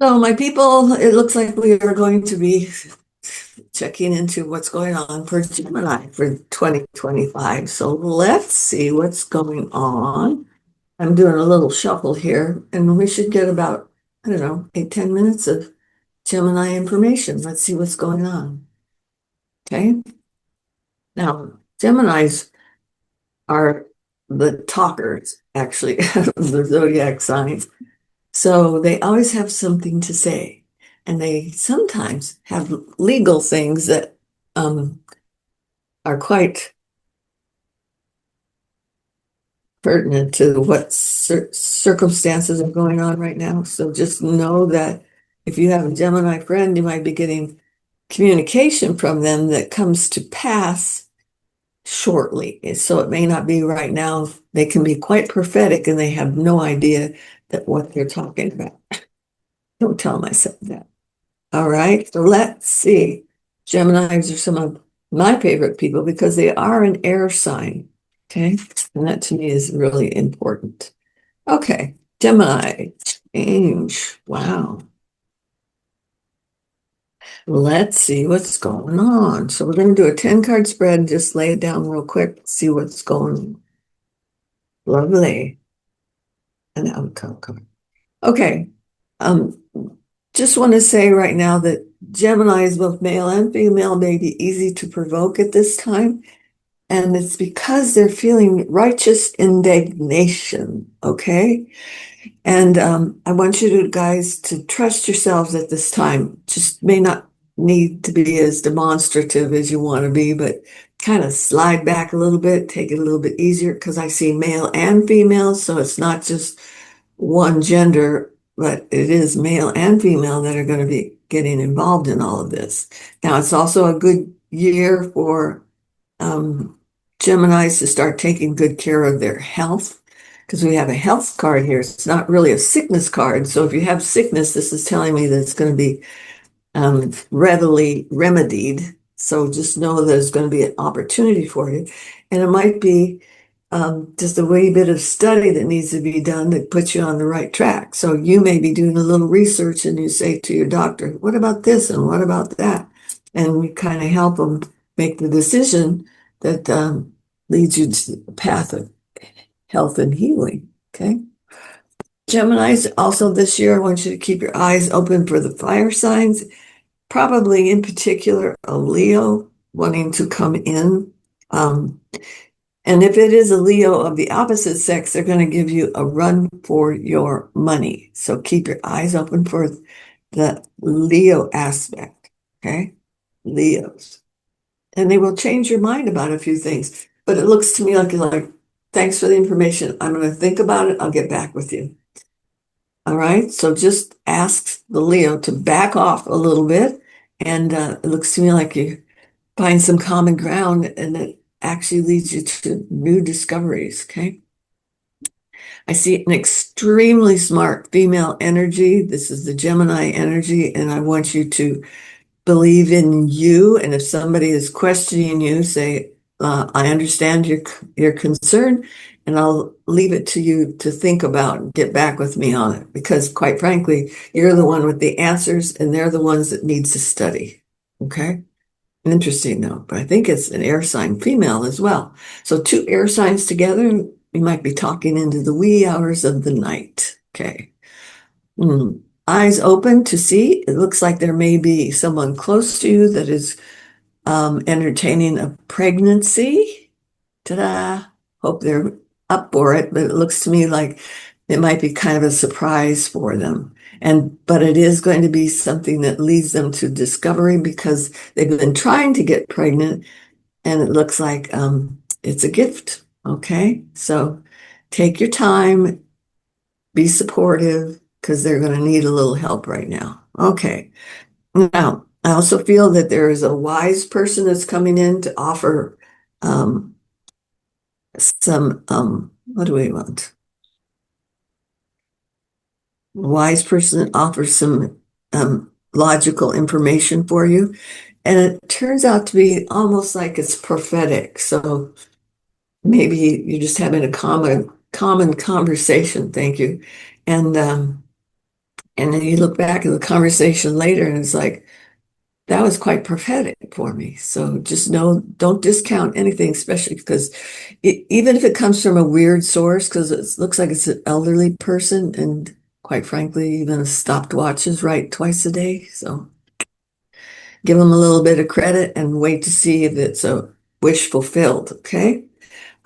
So, my people, it looks like we are going to be checking into what's going on for Gemini for 2025. So, let's see what's going on. I'm doing a little shuffle here, and we should get about, I don't know, 8, 10 minutes of Gemini information. Let's see what's going on. Okay. Now, Geminis are the talkers, actually, of the zodiac signs. So they always have something to say, and they sometimes have legal things that are quite pertinent to what circumstances are going on right now. So just know that if you have a Gemini friend, you might be getting communication from them that comes to pass shortly. So it may not be right now. They can be quite prophetic and they have no idea that what they're talking about. Don't tell myself that. All right, so let's see. Geminis are some of my favorite people because they are an air sign. Okay, and that to me is really important. Okay, Gemini, change. Wow. Let's see what's going on. So we're going to do a 10 card spread, just lay it down real quick, see what's going on. Lovely. An outcome card. Okay. Um, just want to say right now that Geminis, both male and female, may be easy to provoke at this time. And it's because they're feeling righteous indignation. Okay. And I want you to guys to trust yourselves at this time. Just may not need to be as demonstrative as you want to be, but kind of slide back a little bit, take it a little bit easier because I see male and female. So it's not just one gender, but it is male and female that are going to be getting involved in all of this. Now, it's also a good year for um, Geminis to start taking good care of their health because we have a health card here. It's not really a sickness card. So if you have sickness, this is telling me that it's going to be readily remedied. So just know there's going to be an opportunity for you. And it might be just a wee bit of study that needs to be done that puts you on the right track. So you may be doing a little research and you say to your doctor, what about this and what about that? And you kind of help them make the decision that leads you to the path of health and healing. Okay. Geminis, also this year, I want you to keep your eyes open for the fire signs, probably in particular a Leo wanting to come in. Um, and if it is a Leo of the opposite sex, they're going to give you a run for your money. So keep your eyes open for the Leo aspect. Okay. Leos. And they will change your mind about a few things. But it looks to me like you're like, thanks for the information. I'm going to think about it. I'll get back with you. All right. So just ask the Leo to back off a little bit. And it looks to me like you find some common ground and it actually leads you to new discoveries. Okay. I see an extremely smart female energy. This is the Gemini energy. And I want you to believe in you. And if somebody is questioning you, say, I understand your concern, and I'll leave it to you to think about and get back with me on it. Because quite frankly, you're the one with the answers, and they're the ones that needs to study. Okay. Interesting though, but I think it's an air sign female as well. So two air signs together, we might be talking into the wee hours of the night. Okay. Eyes open to see. It looks like there may be someone close to you that is entertaining a pregnancy. Ta-da! Hope they're up for it, but it looks to me like it might be kind of a surprise for them. But it is going to be something that leads them to discovery because they've been trying to get pregnant, and it looks like it's a gift. Okay, so take your time, be supportive because they're going to need a little help right now. Okay. Now, I also feel that there is a wise person that's coming in to offer um, some, what do we want? Wise person offers some logical information for you. And it turns out to be almost like it's prophetic. So maybe you're just having a common conversation. Thank you. And And then you look back at the conversation later and it's like, that was quite prophetic for me. So just know, don't discount anything, especially because even if it comes from a weird source, because it looks like it's an elderly person, and quite frankly, even a stopwatch is right twice a day. So give them a little bit of credit and wait to see if it's a wish fulfilled. Okay.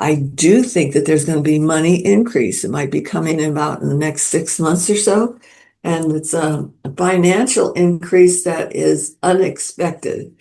I do think that there's going to be money increase. It might be coming in about in the next 6 months or so. And it's a financial increase that is unexpected.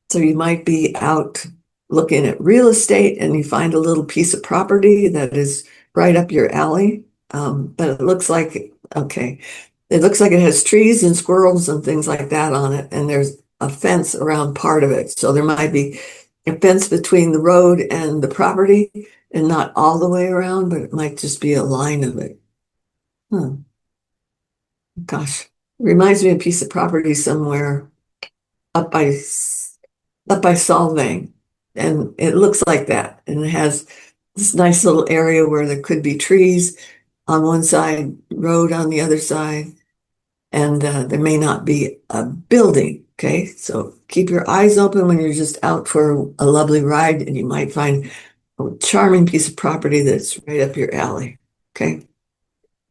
So you might be out looking at real estate and you find a little piece of property that is right up your alley. But it looks like, okay, it looks like it has trees and squirrels and things like that on it. And there's a fence around part of it. So there might be a fence between the road and the property and not all the way around, but it might just be a line of it. Hmm. Gosh, reminds me of a piece of property somewhere up by up by Solvang, and it looks like that, and it has this nice little area where there could be trees on one side, road on the other side, and there may not be a building. Okay, so keep your eyes open when you're just out for a lovely ride, and you might find a charming piece of property that's right up your alley. Okay.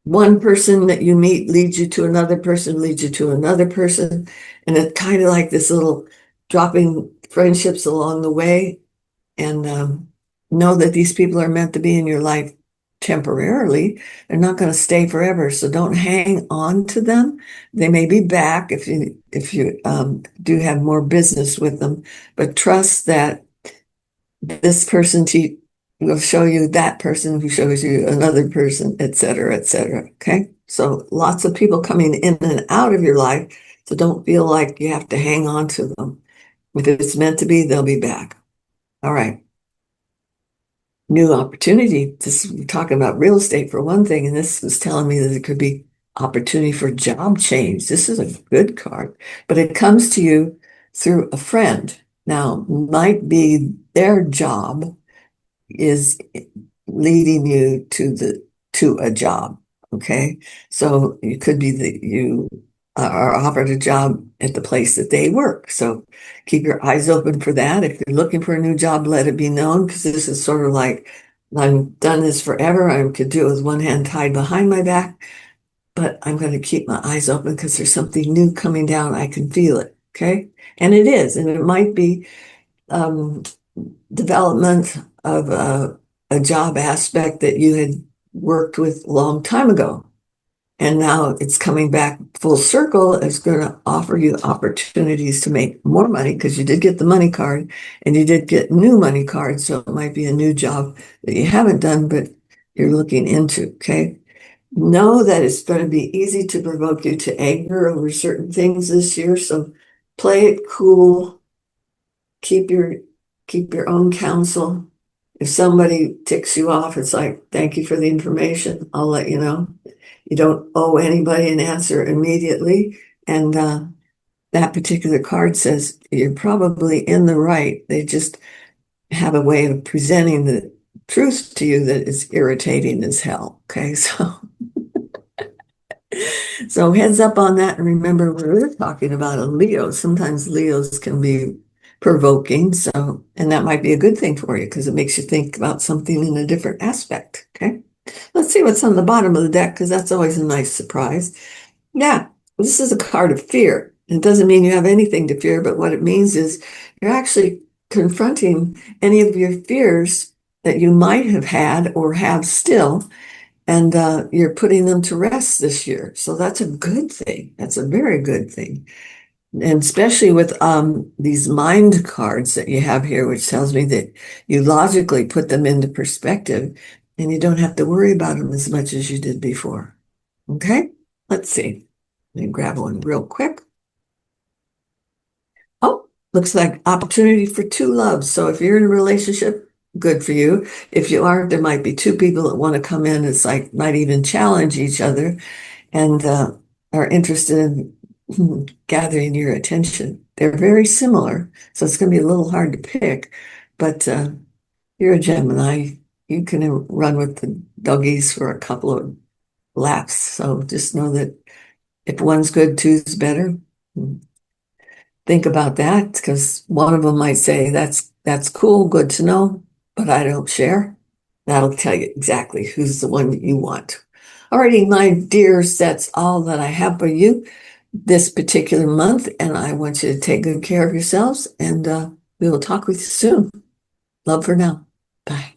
One person that you meet leads you to another person, leads you to another person. And it's kind of like this little dropping friendships along the way. And know that these people are meant to be in your life temporarily. They're not going to stay forever. So don't hang on to them. They may be back if you do have more business with them, but trust that this person will show you that person who shows you another person, et cetera, et cetera. Okay. So lots of people coming in and out of your life. So don't feel like you have to hang on to them. If it's meant to be, they'll be back. All right. New opportunity. We're talking about real estate for one thing, and this was telling me that it could be opportunity for job change. This is a good card, but it comes to you through a friend. Now, might be their job is leading you to a job. Okay. So it could be that you are offered a job at the place that they work. So keep your eyes open for that. If you're looking for a new job, let it be known, because this is sort of like, I've done this forever. I could do it with one hand tied behind my back, but I'm going to keep my eyes open because there's something new coming down. I can feel it. Okay. And it is, and it might be um, development of a job aspect that you had worked with a long time ago. And now it's coming back full circle. It's going to offer you opportunities to make more money because you did get the money card and you did get new money cards. So it might be a new job that you haven't done, but you're looking into. Okay. Know that it's going to be easy to provoke you to anger over certain things this year. So play it cool. Keep your keep your own counsel. If somebody ticks you off, it's like, thank you for the information. I'll let you know. You don't owe anybody an answer immediately. And that particular card says you're probably in the right. They just have a way of presenting the truth to you that is irritating as hell. Okay, so heads up on that. And remember, we're talking about a Leo. Sometimes Leos can be provoking. So, and that might be a good thing for you because it makes you think about something in a different aspect. Okay. Let's see what's on the bottom of the deck because that's always a nice surprise. Yeah, this is a card of fear. It doesn't mean you have anything to fear, but what it means is you're actually confronting any of your fears that you might have had or have still, and you're putting them to rest this year. So that's a good thing. That's a very good thing. And especially with these mind cards that you have here, which tells me that you logically put them into perspective and you don't have to worry about them as much as you did before. Okay, let's see. Let me grab one real quick. Oh, looks like opportunity for two loves. So if you're in a relationship, good for you. If you aren't, there might be two people that want to come in. It's like might even challenge each other and are interested in gathering your attention. They're very similar, so it's going to be a little hard to pick. But you're a Gemini. You can run with the doggies for a couple of laps. So just know that If one's good, two's better. Think about that, because one of them might say, that's cool, good to know, but I don't share. That'll tell you exactly who's the one that you want. Alrighty, my dears, that's all that I have for you this particular month, and I want you to take good care of yourselves, and we will talk with you soon. Love for now. Bye.